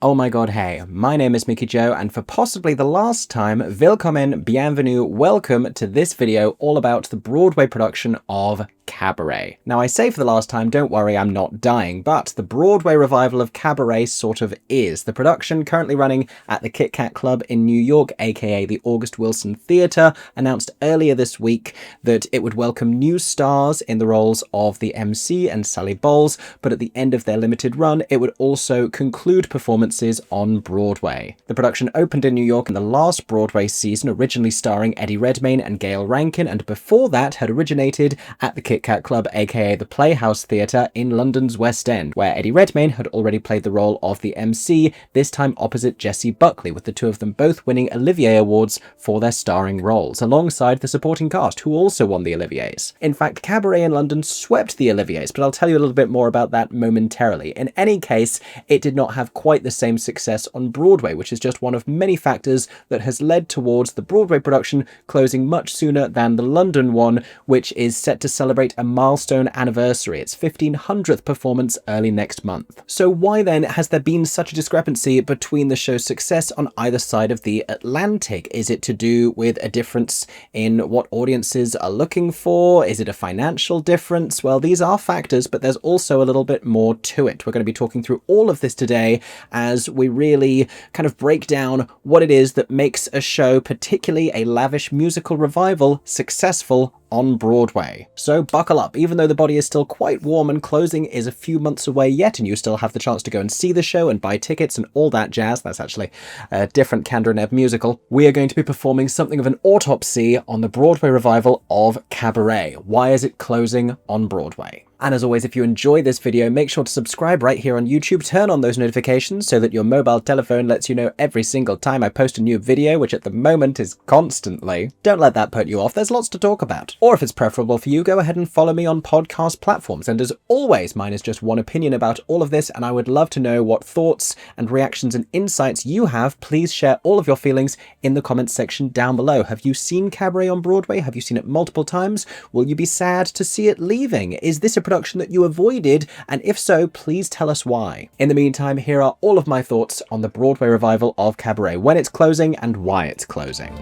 Oh my god, hey, my name is Mickey Joe, and for possibly the last time, willkommen, bienvenue, welcome to this video all about the Broadway production of Cabaret. Now, I say for the last time, don't worry, I'm not dying, but the Broadway revival of Cabaret sort of is. The production, currently running at the Kit Kat Club in New York, aka the August Wilson Theatre, announced earlier this week that it would welcome new stars in the roles of the Emcee and Sally Bowles, but at the end of their limited run, it would also conclude performances on Broadway. The production opened in New York in the last Broadway season, originally starring Eddie Redmayne and Gayle Rankin, and before that had originated at the Kit Kat Club, aka the Playhouse Theatre in London's West End, where Eddie Redmayne had already played the role of the Emcee, this time opposite Jessie Buckley, with the two of them both winning Olivier Awards for their starring roles, alongside the supporting cast, who also won the Oliviers. In fact, Cabaret in London swept the Oliviers, but I'll tell you a little bit more about that momentarily. In any case, it did not have quite the same success on Broadway, which is just one of many factors that has led towards the Broadway production closing much sooner than the London one, which is set to celebrate a milestone anniversary, its 1500th performance early next month. So why then has there been such a discrepancy between the show's success on either side of the Atlantic? Is it to do with a difference in what audiences are looking for? Is it a financial difference? Well, these are factors, but there's also a little bit more to it. We're going to be talking through all of this today as we really kind of break down what it is that makes a show, particularly a lavish musical revival, successful on Broadway. So buckle up. Even though the body is still quite warm and closing is a few months away yet, and you still have the chance to go and see the show and buy tickets and all that jazz, that's actually a different Candor and Ebb musical, we are going to be performing something of an autopsy on the Broadway revival of Cabaret. Why is it closing on Broadway? And as always, if you enjoy this video, make sure to subscribe right here on YouTube, turn on those notifications so that your mobile telephone lets you know every single time I post a new video, which at the moment is constantly. Don't let that put you off, there's lots to talk about. Or if it's preferable for you, go ahead and follow me on podcast platforms. And as always, mine is just one opinion about all of this, and I would love to know what thoughts and reactions and insights you have. Please share all of your feelings in the comments section down below. Have you seen Cabaret on Broadway? Have you seen it multiple times? Will you be sad to see it leaving? Is this a production that you avoided, and if so, please tell us why. In the meantime, here are all of my thoughts on the Broadway revival of Cabaret, when it's closing and why it's closing.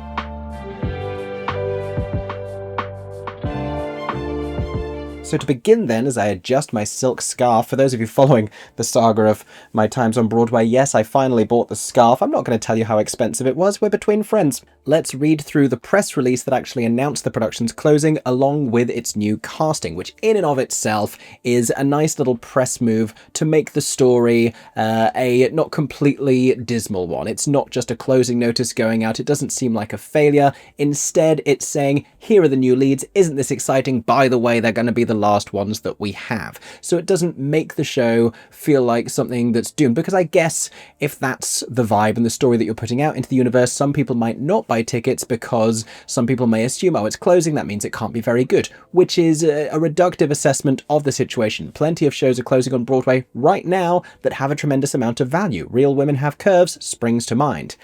So to begin then, as I adjust my silk scarf, for those of you following the saga of my times on Broadway, yes, I finally bought the scarf. I'm not going to tell you how expensive it was, we're between friends. Let's read through the press release that actually announced the production's closing, along with its new casting, which in and of itself is a nice little press move to make the story a not completely dismal one. It's not just a closing notice going out, it doesn't seem like a failure. Instead, it's saying, here are the new leads, isn't this exciting? By the way, they're going to be the last ones that we have. So it doesn't make the show feel like something that's doomed, because I guess if that's the vibe and the story that you're putting out into the universe, some people might not buy tickets because some people may assume, oh, it's closing, that means it can't be very good, which is a reductive assessment of the situation. Plenty of shows are closing on Broadway right now that have a tremendous amount of value. Real Women Have Curves springs to mind.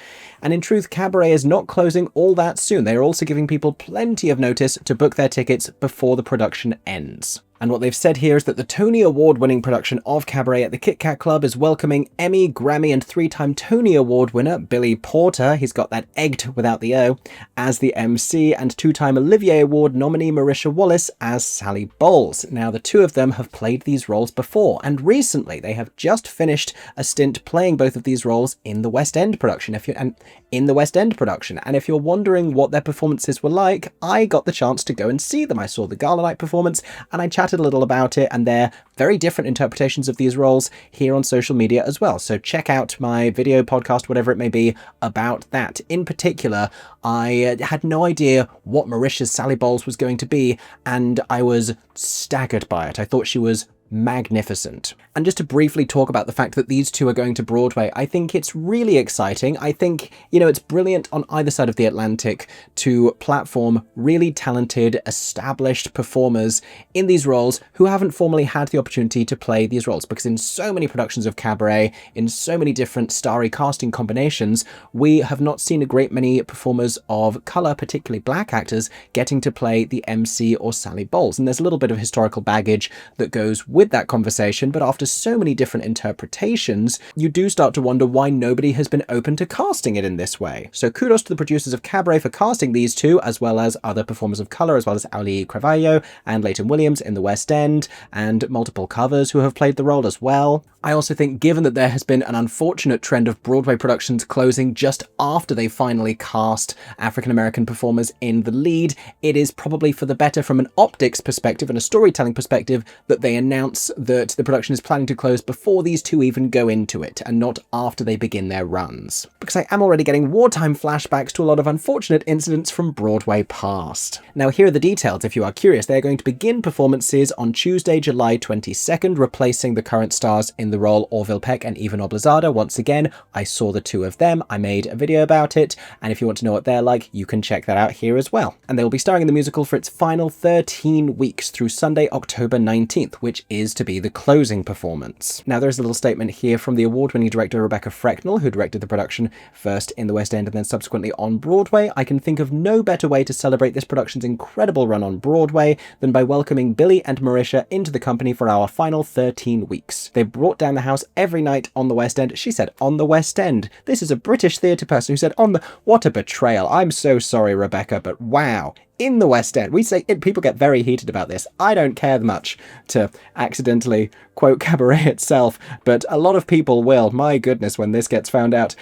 And in truth, Cabaret is not closing all that soon. They are also giving people plenty of notice to book their tickets before the production ends. And what they've said here is that the Tony Award-winning production of Cabaret at the Kit Kat Club is welcoming Emmy, Grammy, and three-time Tony Award winner Billy Porter, he's got that egged without the O, as the Emcee, and two-time Olivier Award nominee Marisha Wallace as Sally Bowles. Now, the two of them have played these roles before, and recently they have just finished a stint playing both of these roles in the West End production. And if you're wondering what their performances were like, I got the chance to go and see them. I saw the gala night performance, and I chatted a little about it, and they're very different interpretations of these roles here on social media as well. So check out my video, podcast, whatever it may be, about that. In particular, I had no idea what Marisha's Sally Bowles was going to be, and I was staggered by it. I thought she was magnificent. And just to briefly talk about the fact that these two are going to Broadway, I think it's really exciting. I think, it's brilliant on either side of the Atlantic to platform really talented, established performers in these roles who haven't formally had the opportunity to play these roles, because in so many productions of Cabaret, in so many different starry casting combinations, we have not seen a great many performers of colour, particularly black actors, getting to play the Emcee or Sally Bowles. And there's a little bit of historical baggage that goes with that conversation, but after so many different interpretations, you do start to wonder why nobody has been open to casting it in this way. So kudos to the producers of Cabaret for casting these two, as well as other performers of colour, as well as Ali Cravalho and Leighton Williams in the West End, and multiple covers who have played the role as well. I also think, given that there has been an unfortunate trend of Broadway productions closing just after they finally cast African-American performers in the lead, it is probably for the better from an optics perspective and a storytelling perspective that they announce that the production is planning to close before these two even go into it, and not after they begin their runs. Because I am already getting wartime flashbacks to a lot of unfortunate incidents from Broadway past. Now, here are the details if you are curious. They are going to begin performances on Tuesday, July 22nd, replacing the current stars in the role Orville, Peck and Eva Noblezada. Once again, I saw the two of them. I made a video about it, and if you want to know what they're like, you can check that out here as well. And they will be starring in the musical for its final 13 weeks through Sunday, October 19th, which is to be the closing performance. Now, there's a little statement here from the award-winning director Rebecca Frecknell, who directed the production first in the West End and then subsequently on Broadway. I can think of no better way to celebrate this production's incredible run on Broadway than by welcoming Billy and Marisha into the company for our final 13 weeks. They brought down the house every night on the West End. She said, on the West End. This is a British theatre person who said, on the... What a betrayal. I'm so sorry, Rebecca, but wow. In the West End. We say it, people get very heated about this. I don't care much to accidentally quote Cabaret itself, but a lot of people will. My goodness, when this gets found out.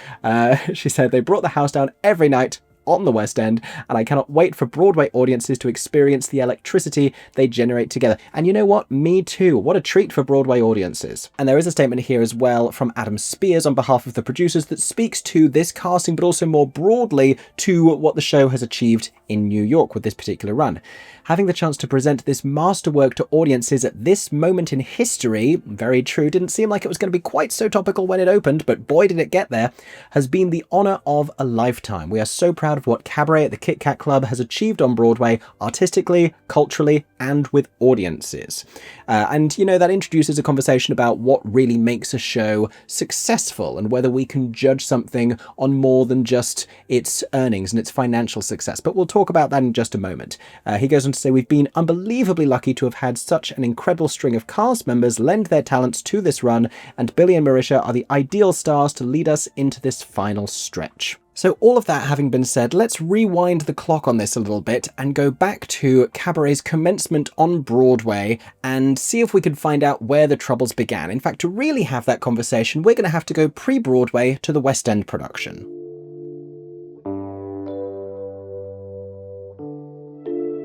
She said they brought the house down every night on the West End, and I cannot wait for Broadway audiences to experience the electricity they generate together. And you know what? Me too. What a treat for Broadway audiences. And there is a statement here as well from Adam Spears on behalf of the producers that speaks to this casting, but also more broadly to what the show has achieved in New York with this particular run. Having the chance to present this masterwork to audiences at this moment in history, very true, didn't seem like it was going to be quite so topical when it opened, but boy did it get there, has been the honour of a lifetime. We are so proud of what Cabaret at the Kit Kat Club has achieved on Broadway, artistically, culturally, and with audiences. And, you know, that introduces a conversation about what really makes a show successful and whether we can judge something on more than just its earnings and its financial success. But we'll talk about that in just a moment. He goes on to say, we've been unbelievably lucky to have had such an incredible string of cast members lend their talents to this run, and Billy and Marisha are the ideal stars to lead us into this final stretch. So all of that having been said, let's rewind the clock on this a little bit and go back to Cabaret's commencement on Broadway and see if we can find out where the troubles began. In fact, to really have that conversation, we're going to have to go pre-Broadway to the West End production.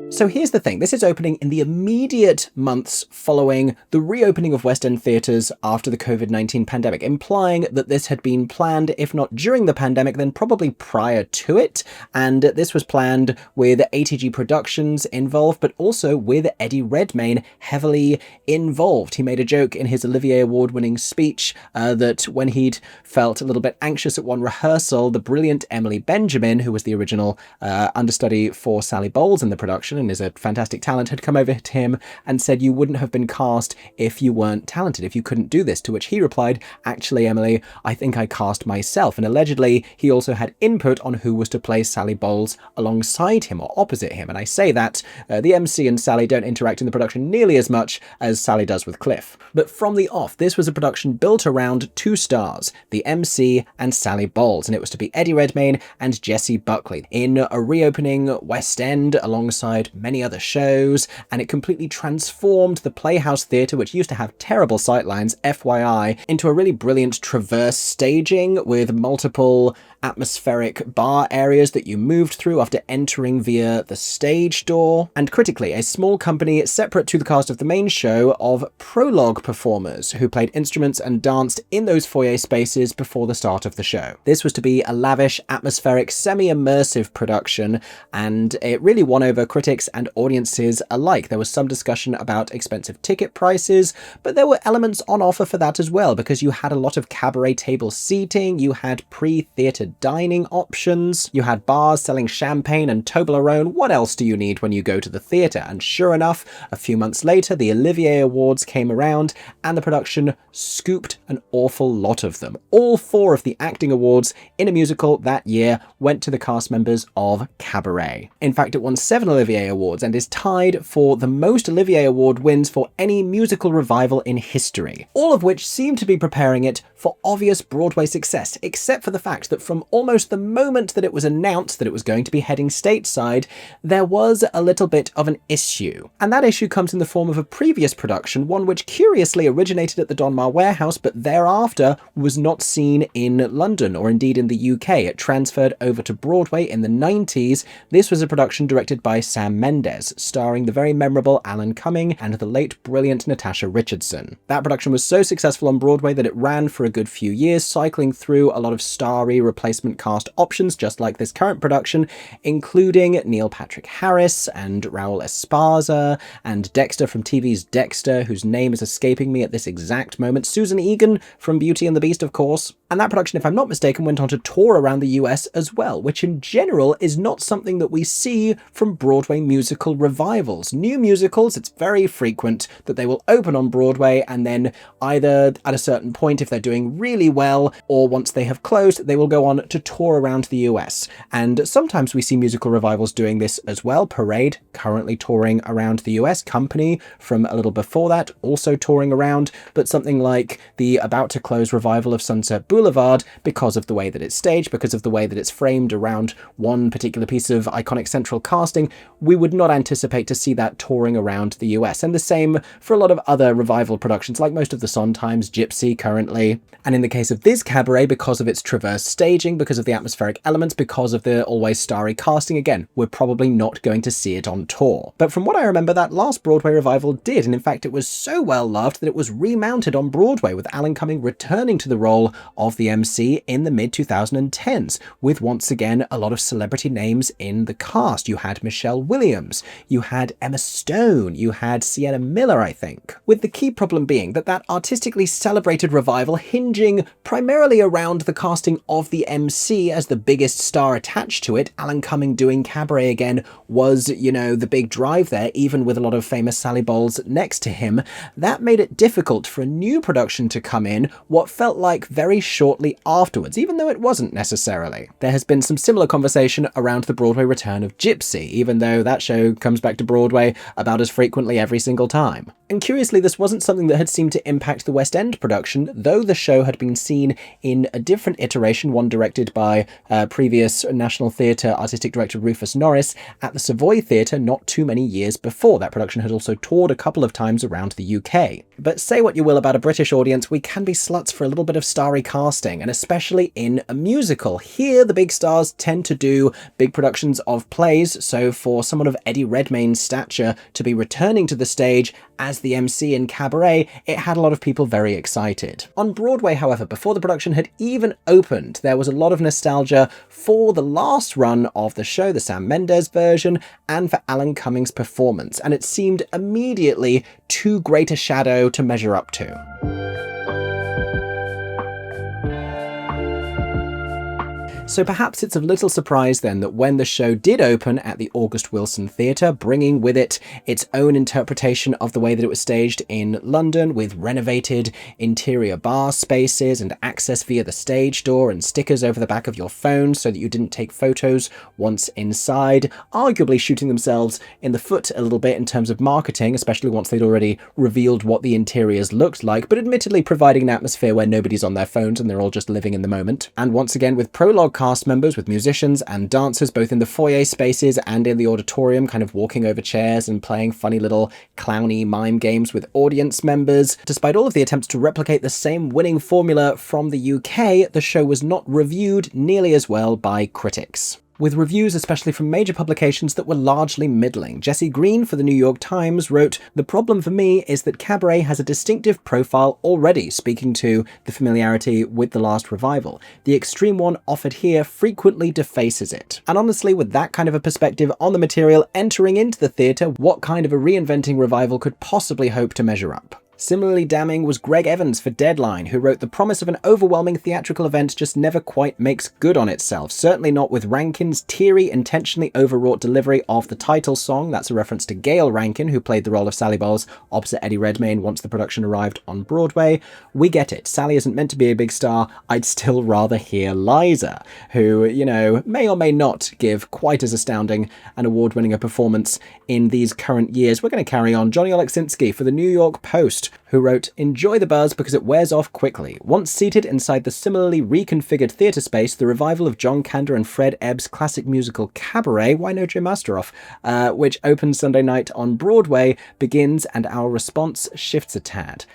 So here's the thing, this is opening in the immediate months following the reopening of West End theatres after the COVID-19 pandemic, implying that this had been planned, if not during the pandemic, then probably prior to it. And this was planned with ATG Productions involved, but also with Eddie Redmayne heavily involved. He made a joke in his Olivier Award-winning speech that when he'd felt a little bit anxious at one rehearsal, the brilliant Emily Benjamin, who was the original understudy for Sally Bowles in the production, and is a fantastic talent, had come over to him and said, you wouldn't have been cast if you weren't talented, if you couldn't do this, to which he replied, actually, Emily, I think I cast myself. And allegedly, he also had input on who was to play Sally Bowles alongside him or opposite him. And I say that the MC and Sally don't interact in the production nearly as much as Sally does with Cliff. But from the off, this was a production built around two stars, the MC and Sally Bowles, and it was to be Eddie Redmayne and Jessie Buckley in a reopening West End alongside many other shows, and it completely transformed the Playhouse Theatre, which used to have terrible sightlines, FYI, into a really brilliant traverse staging with multiple atmospheric bar areas that you moved through after entering via the stage door, and critically, a small company separate to the cast of the main show of prologue performers who played instruments and danced in those foyer spaces before the start of the show. This was to be a lavish, atmospheric, semi-immersive production, and it really won over critics and audiences alike. There was some discussion about expensive ticket prices, but there were elements on offer for that as well, because you had a lot of cabaret table seating, you had pre-theatre had dining options, you had bars selling champagne and Toblerone. What else do you need when you go to the theatre? And sure enough, a few months later, the Olivier Awards came around and the production scooped an awful lot of them. All 4 of the acting awards in a musical that year went to the cast members of Cabaret. In fact, it won 7 Olivier Awards and is tied for the most Olivier Award wins for any musical revival in history, all of which seem to be preparing it for obvious Broadway success, except for the fact that from almost the moment that it was announced that it was going to be heading stateside, there was a little bit of an issue. And that issue comes in the form of a previous production, one which curiously originated at the Donmar Warehouse, but thereafter was not seen in London or indeed in the UK. It transferred over to Broadway in the 90s. This was a production directed by Sam Mendes, starring the very memorable Alan Cumming and the late brilliant Natasha Richardson. That production was so successful on Broadway that it ran for a good few years, cycling through a lot of starry replacement cast options, just like this current production, including Neil Patrick Harris and Raul Esparza and Dexter from TV's Dexter, whose name is escaping me at this exact moment, Susan Egan from Beauty and the Beast, of course. And that production, if I'm not mistaken, went on to tour around the US as well, which in general is not something that we see from Broadway musical revivals. New musicals, it's very frequent that they will open on Broadway and then either at a certain point, if they're doing really well, or once they have closed, they will go on to tour around the US. And sometimes we see musical revivals doing this as well. Parade, currently touring around the US. Company, from a little before that, also touring around. But something like the about to close revival of Sunset Boulevard, because of the way that it's staged, because of the way that it's framed around one particular piece of iconic central casting, we would not anticipate to see that touring around the US. And the same for a lot of other revival productions, like most of the Sondheims, Gypsy currently. And in the case of this Cabaret, because of its traverse staging, because of the atmospheric elements, because of the always starry casting, again, we're probably not going to see it on tour. But from what I remember, that last Broadway revival did, and in fact it was so well loved that it was remounted on Broadway, with Alan Cumming returning to the role of the Emcee in the mid-2010s, with once again a lot of celebrity names in the cast. You had Michelle Williams, you had Emma Stone, you had Sienna Miller, I think. With the key problem being that that artistically celebrated revival hinging primarily around the casting of the Emcee as the biggest star attached to it, Alan Cumming doing Cabaret again was, you know, the big drive there, even with a lot of famous Sally Bowles next to him. That made it difficult for a new production to come in what felt like very shortly afterwards, even though it wasn't necessarily. There has been some similar conversation around the Broadway return of Gypsy, even though that show comes back to Broadway about as frequently every single time. And curiously, this wasn't something that had seemed to impact the West End production, though the show had been seen in a different iteration, one directed by previous National Theatre artistic director Rufus Norris at the Savoy Theatre not too many years before. That production had also toured a couple of times around the UK. But say what you will about a British audience, we can be sluts for a little bit of starry casting, and especially in a musical. Here, the big stars tend to do big productions of plays, so for someone of Eddie Redmayne's stature to be returning to the stage as the Emcee in Cabaret, it had a lot of people very excited. On Broadway, however, before the production had even opened, there was a lot of nostalgia for the last run of the show, the Sam Mendes version, and for Alan Cumming's performance, and it seemed immediately too great a shadow to measure up to. So perhaps it's of little surprise then that when the show did open at the August Wilson Theatre, bringing with it its own interpretation of the way that it was staged in London, with renovated interior bar spaces and access via the stage door and stickers over the back of your phone so that you didn't take photos once inside, arguably shooting themselves in the foot a little bit in terms of marketing, especially once they'd already revealed what the interiors looked like, but admittedly providing an atmosphere where nobody's on their phones and they're all just living in the moment. And once again, with prologue cast members, with musicians and dancers both in the foyer spaces and in the auditorium, kind of walking over chairs and playing funny little clowny mime games with audience members. Despite all of the attempts to replicate the same winning formula from the UK, the show was not reviewed nearly as well by critics, with reviews especially from major publications that were largely middling. Jesse Green for the New York Times wrote, "The problem for me is that Cabaret has a distinctive profile already," speaking to the familiarity with the last revival. "The extreme one offered here frequently defaces it." And honestly, with that kind of a perspective on the material entering into the theatre, what kind of a reinventing revival could possibly hope to measure up? Similarly damning was Greg Evans for Deadline, who wrote, "The promise of an overwhelming theatrical event just never quite makes good on itself. Certainly not with Rankin's teary, intentionally overwrought delivery of the title song." That's a reference to Gail Rankin, who played the role of Sally Bowles opposite Eddie Redmayne once the production arrived on Broadway. We get it. Sally isn't meant to be a big star. I'd still rather hear Liza, who, you know, may or may not give quite as astounding and award-winning a performance in these current years. We're going to carry on. Johnny Oleksinski for the New York Post, who wrote, "Enjoy the buzz because it wears off quickly. Once seated inside the similarly reconfigured theatre space, the revival of John Kander and Fred Ebb's classic musical Cabaret," why no Jim Asteroff, which opens Sunday night on Broadway, begins and our response shifts a tad.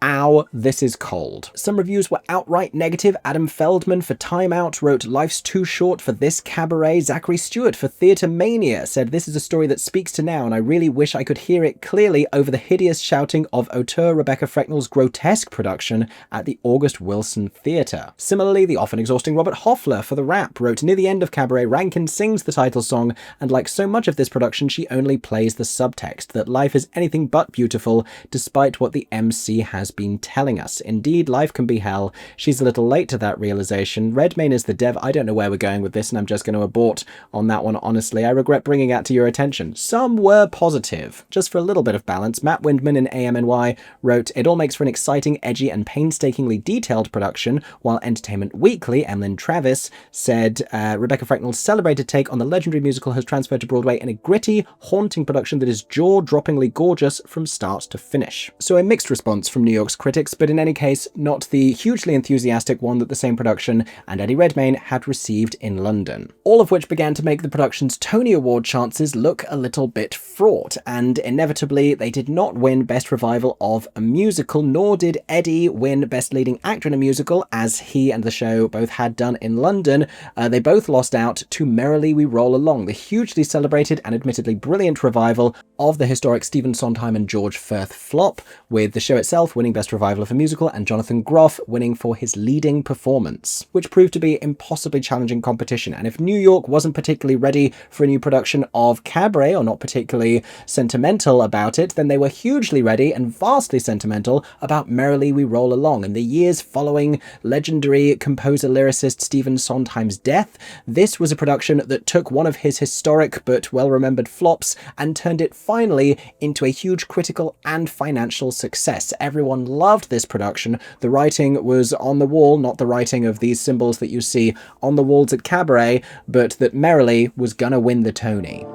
Ow, this is cold. Some reviews were outright negative. Adam Feldman for Time Out wrote, "Life's too short for this Cabaret." Zachary Stewart for Theatre Mania said, "This is a story that speaks to now, and I really wish I could hear it clearly over the hideous shouting of auteur Rebecca Frecknell's grotesque production at the August Wilson Theatre." Similarly, the often exhausting Robert Hoffler for The Wrap wrote, "Near the end of Cabaret, Rankin sings the title song, and like so much of this production, she only plays the subtext, that life is anything but beautiful, despite what the MC has been telling us. Indeed, life can be hell. She's a little late to that realization. Redmayne is the dev." I don't know where we're going with this, and I'm just going to abort on that one, honestly. I regret bringing it to your attention. Some were positive. Just for a little bit of balance, Matt Windman in AMNY wrote, "It all makes for an exciting, edgy, and painstakingly detailed production," while Entertainment Weekly, Emlyn Travis, said, "Rebecca Frecknell's celebrated take on the legendary musical has transferred to Broadway in a gritty, haunting production that is jaw-droppingly gorgeous from start to finish." So a mixed response from New York's critics, but in any case, not the hugely enthusiastic one that the same production and Eddie Redmayne had received in London. All of which began to make the production's Tony Award chances look a little bit fraught, and inevitably they did not win Best Revival of a Musical, nor did Eddie win Best Leading Actor in a Musical, as he and the show both had done in London. They both lost out to Merrily We Roll Along, the hugely celebrated and admittedly brilliant revival of the historic Stephen Sondheim and George Firth flop, with the show itself winning Best Revival of a Musical and Jonathan Groff winning for his leading performance, which proved to be impossibly challenging competition. And if New York wasn't particularly ready for a new production of Cabaret, or not particularly sentimental about it, then they were hugely ready and vastly sentimental about Merrily We Roll Along. In the years following legendary composer-lyricist Stephen Sondheim's death, this was a production that took one of his historic but well-remembered flops and turned it finally into a huge critical and financial success. Everyone loved this production. The writing was on the wall, not the writing of these symbols that you see on the walls at Cabaret, but that Merrily was gonna win the Tony.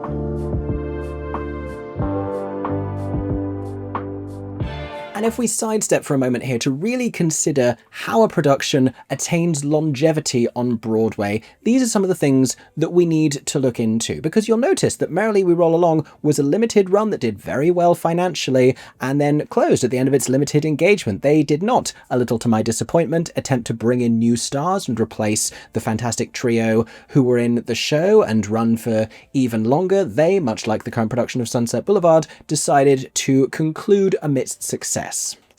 And if we sidestep for a moment here to really consider how a production attains longevity on Broadway, these are some of the things that we need to look into, because you'll notice that Merrily We Roll Along was a limited run that did very well financially and then closed at the end of its limited engagement. They did not, a little to my disappointment, attempt to bring in new stars and replace the fantastic trio who were in the show and run for even longer. They, much like the current production of Sunset Boulevard, decided to conclude amidst success.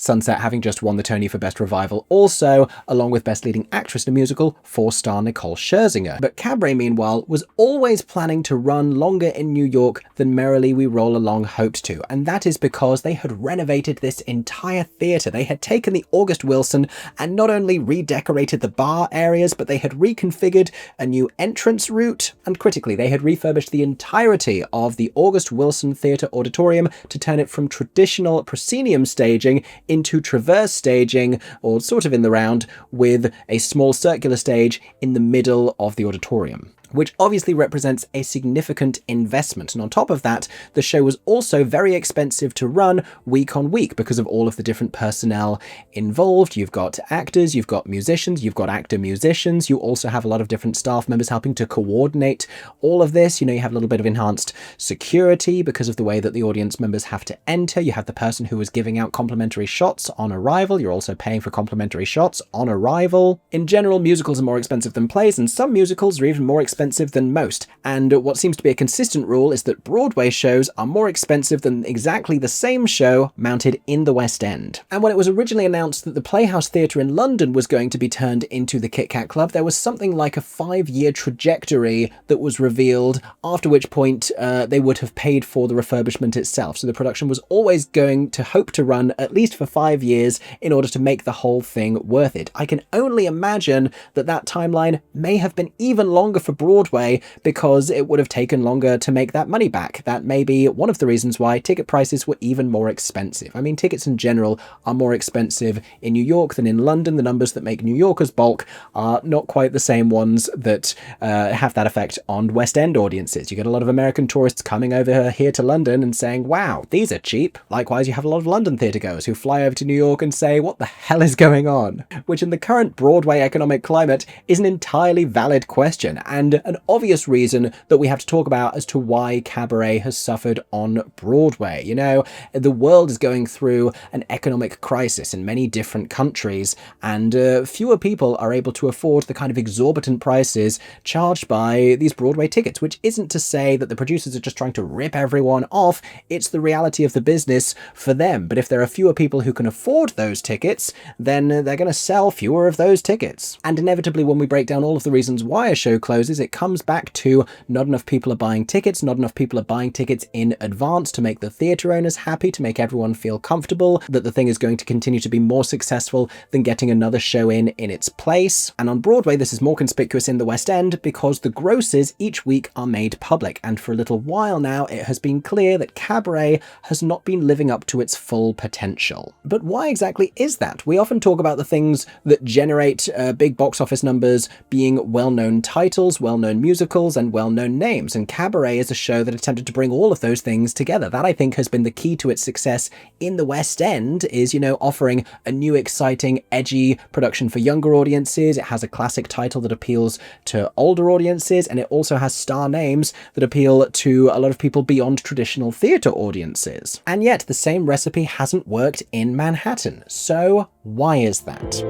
Sunset having just won the Tony for Best Revival also, along with Best Leading Actress in a Musical for star Nicole Scherzinger. But Cabaret, meanwhile, was always planning to run longer in New York than Merrily We Roll Along hoped to, and that is because they had renovated this entire theatre. They had taken the August Wilson and not only redecorated the bar areas, but they had reconfigured a new entrance route, and critically, they had refurbished the entirety of the August Wilson Theatre Auditorium to turn it from traditional proscenium staging into traverse staging, or sort of in the round, with a small circular stage in the middle of the auditorium, which obviously represents a significant investment. And on top of that, the show was also very expensive to run week on week because of all of the different personnel involved. You've got actors, you've got musicians, you've got actor-musicians, you also have a lot of different staff members helping to coordinate all of this. You know, you have a little bit of enhanced security because of the way that the audience members have to enter. You have the person who is giving out complimentary shots on arrival. You're also paying for complimentary shots on arrival. In general, musicals are more expensive than plays, and some musicals are even more expensive expensive than most, and what seems to be a consistent rule is that Broadway shows are more expensive than exactly the same show mounted in the West End. And when it was originally announced that the Playhouse Theatre in London was going to be turned into the Kit Kat Club, there was something like a 5-year trajectory that was revealed, after which point they would have paid for the refurbishment itself. So the production was always going to hope to run at least for 5 years in order to make the whole thing worth it. I can only imagine that that timeline may have been even longer for Broadway because it would have taken longer to make that money back. That may be one of the reasons why ticket prices were even more expensive. I mean, tickets in general are more expensive in New York than in London. The numbers that make New Yorkers balk are not quite the same ones that have that effect on West End audiences. You get a lot of American tourists coming over here to London and saying, wow, these are cheap. Likewise, you have a lot of London theatre goers who fly over to New York and say, what the hell is going on? Which in the current Broadway economic climate is an entirely valid question and an obvious reason that we have to talk about as to why Cabaret has suffered on Broadway. You know, the world is going through an economic crisis in many different countries, and fewer people are able to afford the kind of exorbitant prices charged by these Broadway tickets, which isn't to say that the producers are just trying to rip everyone off. It's the reality of the business for them. But if there are fewer people who can afford those tickets, then they're going to sell fewer of those tickets. And inevitably, when we break down all of the reasons why a show closes, it comes back to not enough people are buying tickets, not enough people are buying tickets in advance to make the theatre owners happy, to make everyone feel comfortable that the thing is going to continue to be more successful than getting another show in its place. And on Broadway, this is more conspicuous in the West End because the grosses each week are made public. And for a little while now, it has been clear that Cabaret has not been living up to its full potential. But why exactly is that? We often talk about the things that generate big box office numbers being well-known titles, well-known musicals, and well-known names. And Cabaret is a show that attempted to bring all of those things together. That, I think, has been the key to its success in the West End, is, you know, offering a new, exciting, edgy production for younger audiences. It has a classic title that appeals to older audiences, and it also has star names that appeal to a lot of people beyond traditional theatre audiences. And yet, the same recipe hasn't worked in Manhattan. So, why is that?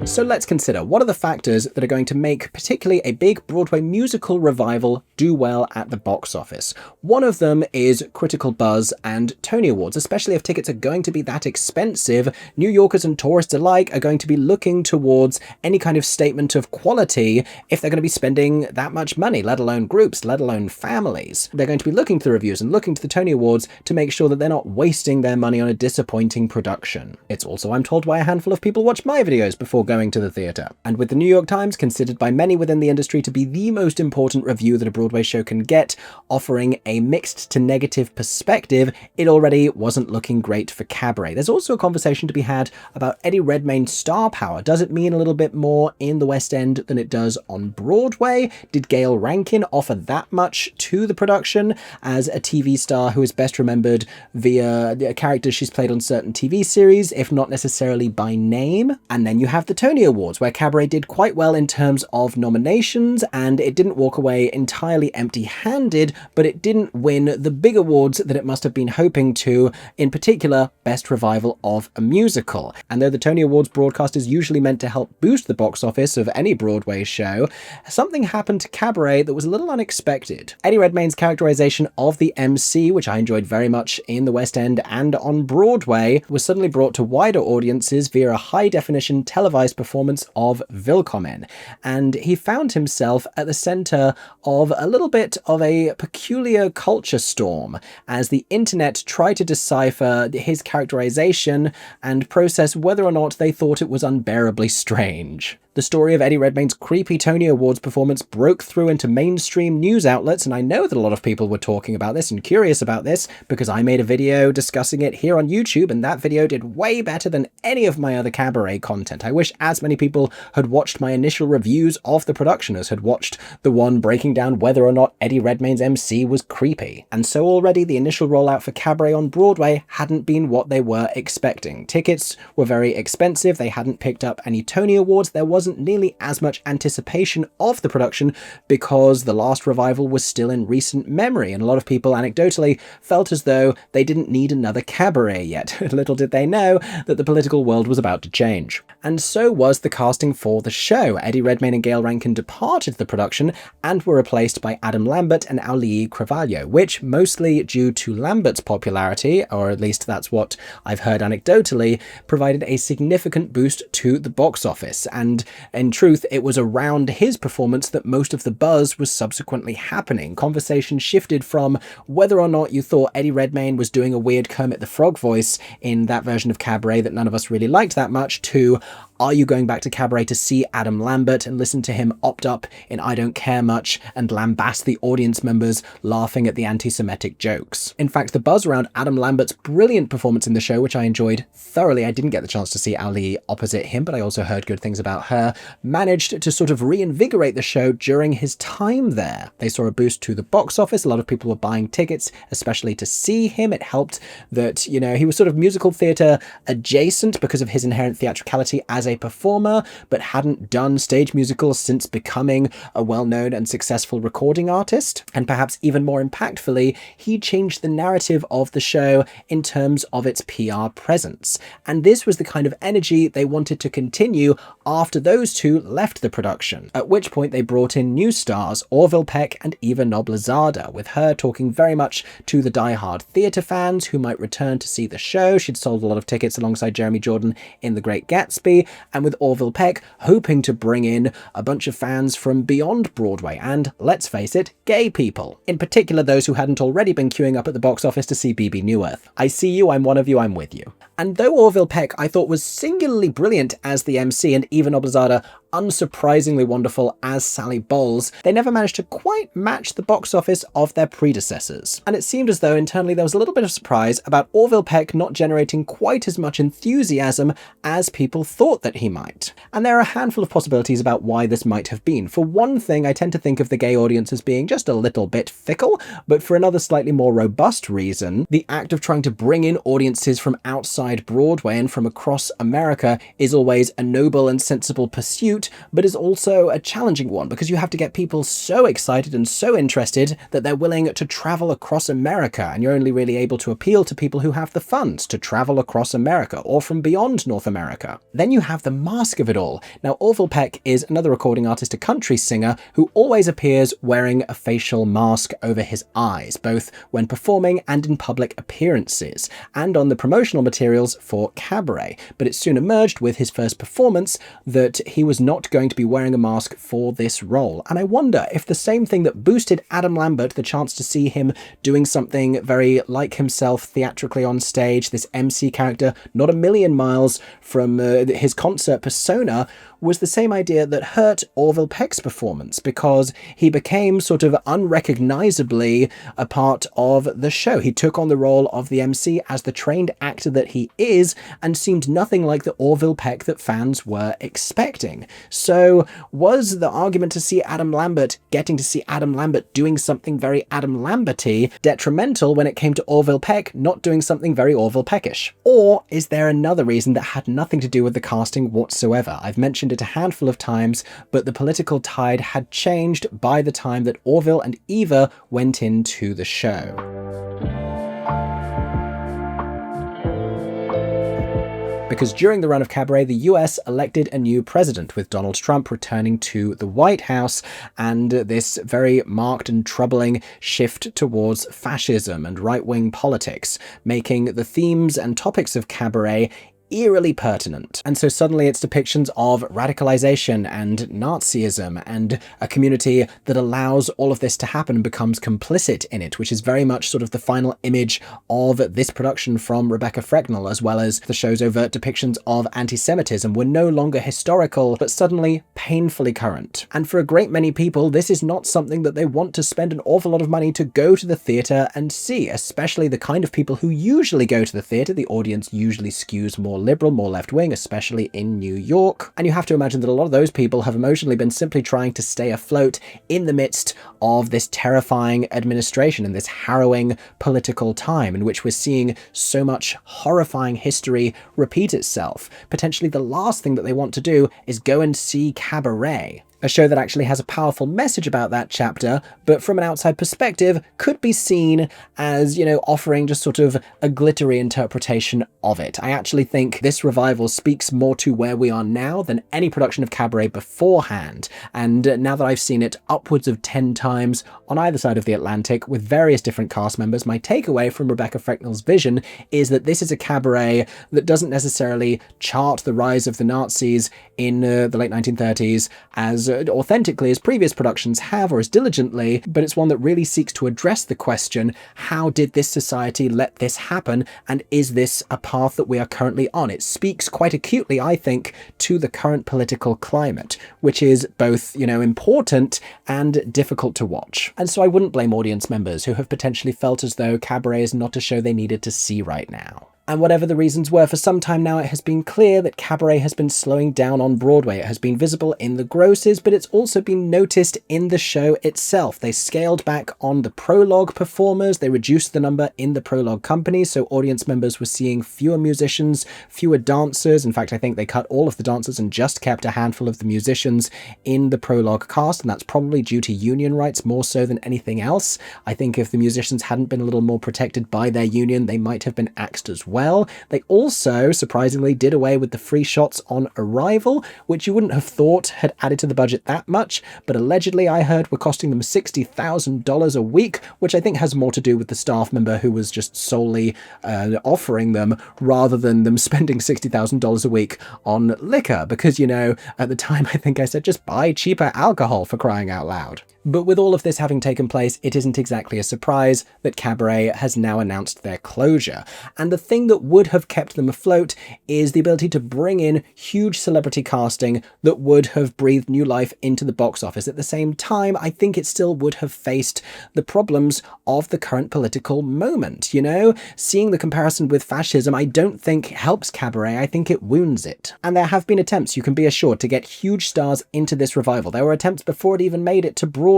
So let's consider, what are the factors that are going to make particularly a big Broadway musical revival do well at the box office? One of them is critical buzz and Tony Awards. Especially if tickets are going to be that expensive, New Yorkers and tourists alike are going to be looking towards any kind of statement of quality if they're going to be spending that much money, let alone groups, let alone families. They're going to be looking to the reviews and looking to the Tony Awards to make sure that they're not wasting their money on a disappointing production. It's also, I'm told, why a handful of people watch my videos before going to the theatre. And with the New York Times considered by many within the industry to be the most important review that a Broadway show can get, offering a mixed to negative perspective, it already wasn't looking great for Cabaret. There's also a conversation to be had about Eddie Redmayne's star power. Does it mean a little bit more in the West End than it does on Broadway? Did Gayle Rankin offer that much to the production as a TV star who is best remembered via the characters she's played on certain TV series, if not necessarily by name? And then you have the Tony Awards, where Cabaret did quite well in terms of nominations, and it didn't walk away entirely empty-handed, but it didn't win the big awards that it must have been hoping to, in particular, Best Revival of a Musical. And though the Tony Awards broadcast is usually meant to help boost the box office of any Broadway show, something happened to Cabaret that was a little unexpected. Eddie Redmayne's characterization of the Emcee, which I enjoyed very much in the West End and on Broadway, was suddenly brought to wider audiences via a high-definition televised performance of Willkommen, and he found himself at the center of a little bit of a peculiar culture storm as the internet tried to decipher his characterization and process whether or not they thought it was unbearably strange. The story of Eddie Redmayne's creepy Tony Awards performance broke through into mainstream news outlets, and I know that a lot of people were talking about this and curious about this because I made a video discussing it here on YouTube, and that video did way better than any of my other Cabaret content. I wish as many people had watched my initial reviews of the production as had watched the one breaking down whether or not Eddie Redmayne's Emcee was creepy. And so already the initial rollout for Cabaret on Broadway hadn't been what they were expecting. Tickets were very expensive, they hadn't picked up any Tony Awards, there was wasn't nearly as much anticipation of the production because the last revival was still in recent memory, and a lot of people anecdotally felt as though they didn't need another Cabaret yet. Little did they know that the political world was about to change. And so was the casting for the show. Eddie Redmayne and Gail Rankin departed the production and were replaced by Adam Lambert and Auli'i Cravalho, which, mostly due to Lambert's popularity, or at least that's what I've heard anecdotally, provided a significant boost to the box office. And in truth, it was around his performance that most of the buzz was subsequently happening. Conversation shifted from whether or not you thought Eddie Redmayne was doing a weird Kermit the Frog voice in that version of Cabaret that none of us really liked that much, to are you going back to Cabaret to see Adam Lambert and listen to him opt up in I Don't Care Much and lambast the audience members laughing at the anti-Semitic jokes? In fact, the buzz around Adam Lambert's brilliant performance in the show, which I enjoyed thoroughly — I didn't get the chance to see Auli'i opposite him, but I also heard good things about her — managed to sort of reinvigorate the show during his time there. They saw a boost to the box office. A lot of people were buying tickets, especially to see him. It helped that, you know, he was sort of musical theatre adjacent because of his inherent theatricality as a performer, but hadn't done stage musicals since becoming a well-known and successful recording artist. And perhaps even more impactfully, he changed the narrative of the show in terms of its PR presence. And this was the kind of energy they wanted to continue after those two left the production, at which point they brought in new stars, Orville Peck and Eva Noblezada, with her talking very much to the die-hard theatre fans who might return to see the show. She'd sold a lot of tickets alongside Jeremy Jordan in The Great Gatsby, and with Orville Peck hoping to bring in a bunch of fans from beyond Broadway and, let's face it, gay people. In particular, those who hadn't already been queuing up at the box office to see BB Newirth. I see you, I'm one of you, I'm with you. And though Orville Peck I thought was singularly brilliant as the MC and Eva Noblezada unsurprisingly wonderful as Sally Bowles, they never managed to quite match the box office of their predecessors. And it seemed as though internally there was a little bit of surprise about Orville Peck not generating quite as much enthusiasm as people thought that he might. And there are a handful of possibilities about why this might have been. For one thing, I tend to think of the gay audience as being just a little bit fickle, but for another slightly more robust reason, the act of trying to bring in audiences from outside Broadway and from across America is always a noble and sensible pursuit, but is also a challenging one because you have to get people so excited and so interested that they're willing to travel across America, and you're only really able to appeal to people who have the funds to travel across America or from beyond North America. Then you have the mask of it all. Now, Orville Peck is another recording artist, a country singer, who always appears wearing a facial mask over his eyes, both when performing and in public appearances, and on the promotional materials for Cabaret. But it soon emerged with his first performance that he was not going to be wearing a mask for this role. And I wonder if the same thing that boosted Adam Lambert, the chance to see him doing something very like himself theatrically on stage, this MC character not a million miles from his concert persona, was the same idea that hurt Orville Peck's performance, because he became sort of unrecognizably a part of the show. He took on the role of the MC as the trained actor that he is, and seemed nothing like the Orville Peck that fans were expecting. So was the argument to see Adam Lambert, getting to see Adam Lambert doing something very Adam Lambert-y, detrimental when it came to Orville Peck not doing something very Orville Peckish? Or is there another reason that had nothing to do with the casting whatsoever? I've mentioned it a handful of times, but the political tide had changed by the time that Orville and Eva went into the show. Because during the run of Cabaret, the US elected a new president, with Donald Trump returning to the White House, and this very marked and troubling shift towards fascism and right-wing politics, making the themes and topics of Cabaret eerily pertinent. And so suddenly its depictions of radicalization and Nazism and a community that allows all of this to happen and becomes complicit in it, which is very much sort of the final image of this production from Rebecca Frecknell, as well as the show's overt depictions of anti-Semitism, were no longer historical, but suddenly painfully current. And for a great many people, this is not something that they want to spend an awful lot of money to go to the theatre and see, especially the kind of people who usually go to the theatre. The audience usually skews more more liberal, more left-wing, especially in New York. And you have to imagine that a lot of those people have emotionally been simply trying to stay afloat in the midst of this terrifying administration and this harrowing political time in which we're seeing so much horrifying history repeat itself. Potentially the last thing that they want to do is go and see Cabaret, a show that actually has a powerful message about that chapter, but from an outside perspective could be seen as, offering just sort of a glittery interpretation of it. I actually think this revival speaks more to where we are now than any production of Cabaret beforehand. And now that I've seen it upwards of 10 times on either side of the Atlantic with various different cast members, my takeaway from Rebecca Frecknell's vision is that this is a cabaret that doesn't necessarily chart the rise of the Nazis in the late 1930s as authentically as previous productions have, or as diligently, but it's one that really seeks to address the question, how did this society let this happen, and is this a path that we are currently on? It speaks quite acutely, I think, to the current political climate, which is both, important and difficult to watch. And so I wouldn't blame audience members who have potentially felt as though Cabaret is not a show they needed to see right now. And whatever the reasons were, for some time now it has been clear that Cabaret has been slowing down on Broadway. It has been visible in the grosses, but it's also been noticed in the show itself. They scaled back on the prologue performers, they reduced the number in the prologue company, so audience members were seeing fewer musicians, fewer dancers. In fact, I think they cut all of the dancers and just kept a handful of the musicians in the prologue cast, and that's probably due to union rights more so than anything else. I think if the musicians hadn't been a little more protected by their union, they might have been axed as well. They also, surprisingly, did away with the free shots on arrival, which you wouldn't have thought had added to the budget that much, but allegedly I heard were costing them $60,000 a week, which I think has more to do with the staff member who was just solely offering them, rather than them spending $60,000 a week on liquor, because, at the time I think I said just buy cheaper alcohol, for crying out loud. But with all of this having taken place, it isn't exactly a surprise that Cabaret has now announced their closure. And the thing that would have kept them afloat is the ability to bring in huge celebrity casting that would have breathed new life into the box office. At the same time, I think it still would have faced the problems of the current political moment. Seeing the comparison with fascism, I don't think helps Cabaret, I think it wounds it. And there have been attempts, you can be assured, to get huge stars into this revival. There were attempts before it even made it to Broadway.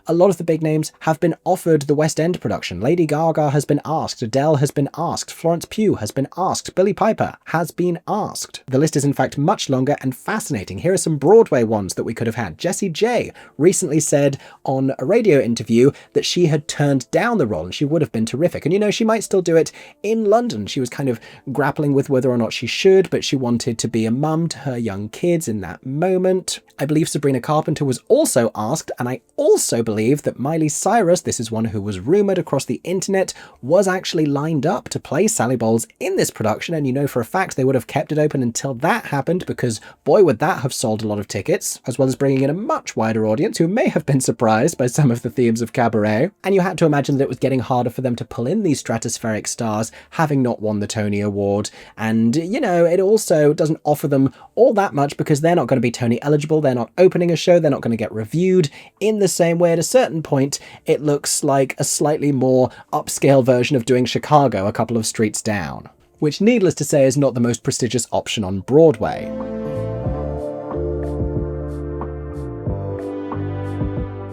A lot of the big names have been offered the West End production. Lady Gaga has been asked, Adele has been asked, Florence Pugh has been asked, Billie Piper has been asked. The list is in fact much longer and fascinating. Here are some Broadway ones that we could have had. Jessie J recently said on a radio interview that she had turned down the role and she would have been terrific. And she might still do it in London. She was kind of grappling with whether or not she should, but she wanted to be a mum to her young kids in that moment. I believe Sabrina Carpenter was also asked, and I also believe that Miley Cyrus, this is one who was rumoured across the internet, was actually lined up to play Sally Bowles in this production, and for a fact they would have kept it open until that happened, because boy would that have sold a lot of tickets, as well as bringing in a much wider audience who may have been surprised by some of the themes of Cabaret. And you had to imagine that it was getting harder for them to pull in these stratospheric stars, having not won the Tony Award, and it also doesn't offer them all that much because they're not going to be Tony eligible, they're not opening a show, they're not going to get reviewed in the same way. At a certain point it looks like a slightly more upscale version of doing Chicago a couple of streets down, which needless to say is not the most prestigious option on Broadway.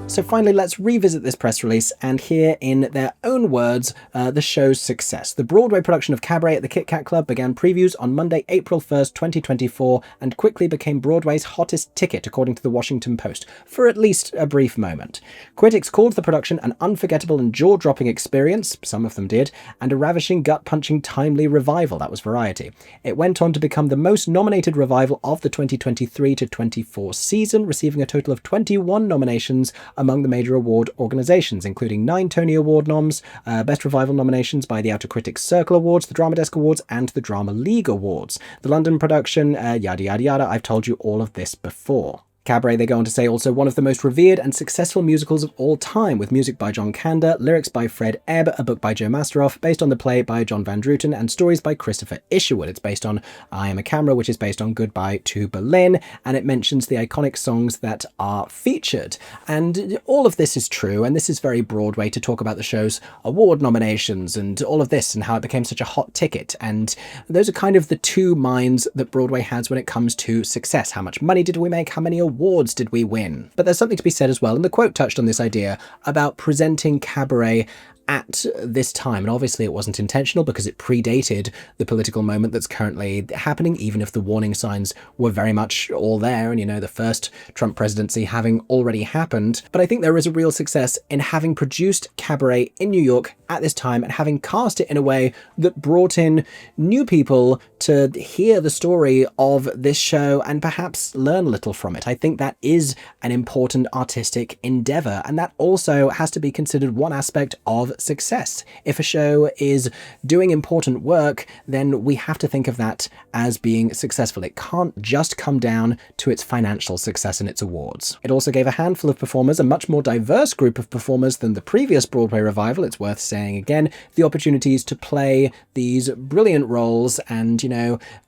So finally, let's revisit this press release and hear in their own words the show's success. The Broadway production of Cabaret at the Kit Kat Club began previews on Monday, April 1st, 2024, and quickly became Broadway's hottest ticket, according to the Washington Post, for at least a brief moment. Critics called the production an unforgettable and jaw-dropping experience, some of them did, and a ravishing, gut-punching, timely revival. That was Variety. It went on to become the most nominated revival of the 2023-24 season, receiving a total of 21 nominations among the major award organizations, including 9 Tony Award noms, Best Revival nominations by the Outer Critics Circle Awards, the Drama Desk Awards, and the Drama League Awards. The London production, yada yada yada, I've told you all of this before. Cabaret, they go on to say, also one of the most revered and successful musicals of all time, with music by John Kander, lyrics by Fred Ebb, a book by Joe Masteroff, based on the play by John Van Druten, and stories by Christopher Isherwood. It's based on I Am a Camera, which is based on Goodbye to Berlin, and it mentions the iconic songs that are featured. And all of this is true, and this is very Broadway to talk about the show's award nominations and all of this and how it became such a hot ticket. And those are kind of the two minds that Broadway has when it comes to success. How much money did we make? How many awards did we win? But there's something to be said as well, and the quote touched on this idea about presenting Cabaret at this time, and obviously it wasn't intentional because it predated the political moment that's currently happening, even if the warning signs were very much all there, and the first Trump presidency having already happened. But I think there is a real success in having produced Cabaret in New York at this time and having cast it in a way that brought in new people to hear the story of this show and perhaps learn a little from it. I think that is an important artistic endeavor, and that also has to be considered one aspect of success. If a show is doing important work, then we have to think of that as being successful. It can't just come down to its financial success and its awards. It also gave a handful of performers, a much more diverse group of performers than the previous Broadway revival, it's worth saying again, the opportunities to play these brilliant roles and,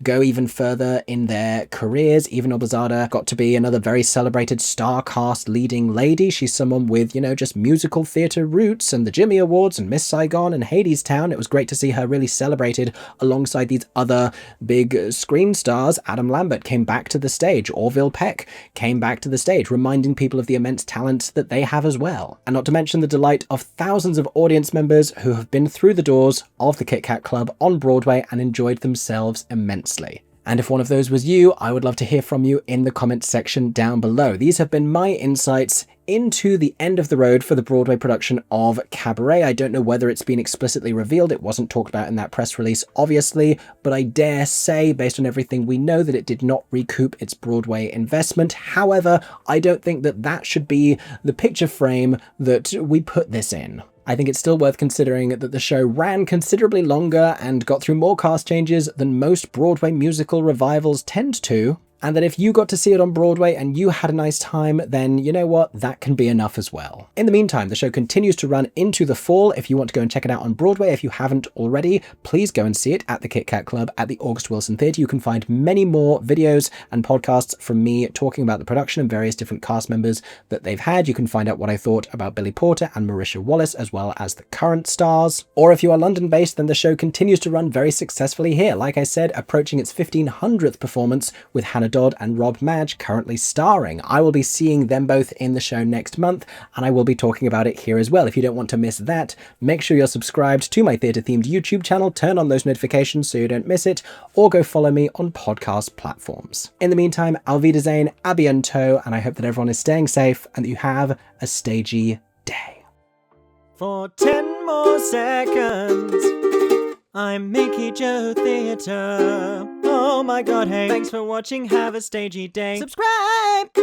go even further in their careers. Eva Noblezada got to be another very celebrated star cast leading lady. She's someone with, just musical theatre roots and the Jimmy Awards and Miss Saigon and Hadestown. It was great to see her really celebrated alongside these other big screen stars. Adam Lambert came back to the stage. Orville Peck came back to the stage, reminding people of the immense talent that they have as well. And not to mention the delight of thousands of audience members who have been through the doors of the Kit Kat Club on Broadway and enjoyed themselves immensely. And if one of those was you, I would love to hear from you in the comments section down below. These have been my insights into the end of the road for the Broadway production of Cabaret. I don't know whether it's been explicitly revealed. It wasn't talked about in that press release, obviously, but I dare say, based on everything we know, that it did not recoup its Broadway investment. However, I don't think that that should be the picture frame that we put this in. I think it's still worth considering that the show ran considerably longer and got through more cast changes than most Broadway musical revivals tend to, and that if you got to see it on Broadway and you had a nice time, then you know what, that can be enough as well. In the meantime, the show continues to run into the fall. If you want to go and check it out on Broadway, if you haven't already, please go and see it at the Kit Kat Club at the August Wilson Theatre. You can find many more videos and podcasts from me talking about the production and various different cast members that they've had. You can find out what I thought about Billy Porter and Marisha Wallace, as well as the current stars. Or if you are London-based, then the show continues to run very successfully here. Like I said, approaching its 1500th performance with Hannah Dodd and Rob Madge currently starring. I will be seeing them both in the show next month, and I will be talking about it here as well. If you don't want to miss that, make sure you're subscribed to my theatre-themed YouTube channel, turn on those notifications so you don't miss it, or go follow me on podcast platforms. In the meantime, Auf Wiedersehen, à bientôt, and I hope that everyone is staying safe and that you have a stagey day. For 10 more seconds, I'm Mickey Joe Theatre. Oh my god, hey. Thanks for watching, have a stagey day. Subscribe!